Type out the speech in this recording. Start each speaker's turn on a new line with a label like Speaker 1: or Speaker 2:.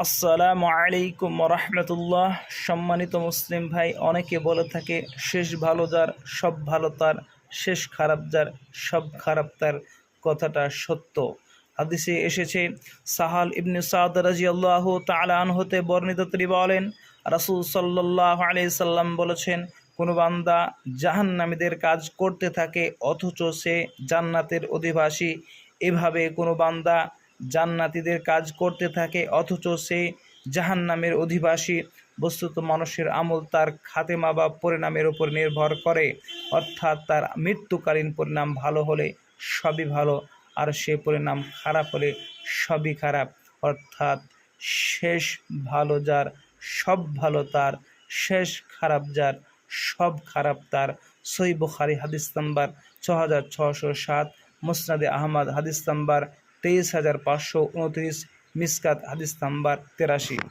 Speaker 1: আসসালামু আলাইকুম রহমতুল্লাহ। সম্মানিত মুসলিম ভাই, অনেকে বলে থাকে শেষ ভালো যার সব ভালো তার, শেষ খারাপ যার সব খারাপ তার। কথাটা সত্য। হাদিসে এসেছে, সাহাল ইবনে সাদ রাদিয়াল্লাহু তাআলা আনহু হতে বর্ণিত, তিনি বলেন, রাসূল সাল্লাল্লাহু আলাইহি সাল্লাম বলেছেন, কোনো বান্দা জাহান্নামীদের কাজ করতে থাকে অথচ সে জান্নাতের অধিবাসী। এভাবে কোনো বান্দা জান্নাতীদের কাজ করতে থাকে অথচ সে জাহান্নামের অধিবাসী। বস্তুত মানুষের আমল তার খাতেমা বা পরিণামের উপর নির্ভর করে, অর্থাৎ তার মৃত্যুকালীন পরিণাম ভালো হলে সবই ভালো, আর সে পরিণাম খারাপ হলে সবই খারাপ। অর্থাৎ শেষ ভালো যার সব ভালো তার, শেষ খারাপ যার সব খারাপ তার। সহিহ বুখারী হাদিস নাম্বার ৬৬০৭, মুসনাদে আহমদ হাদিস নাম্বার ২৩৫২৯, মিসকাত হাদিস নাম্বার ৮৩।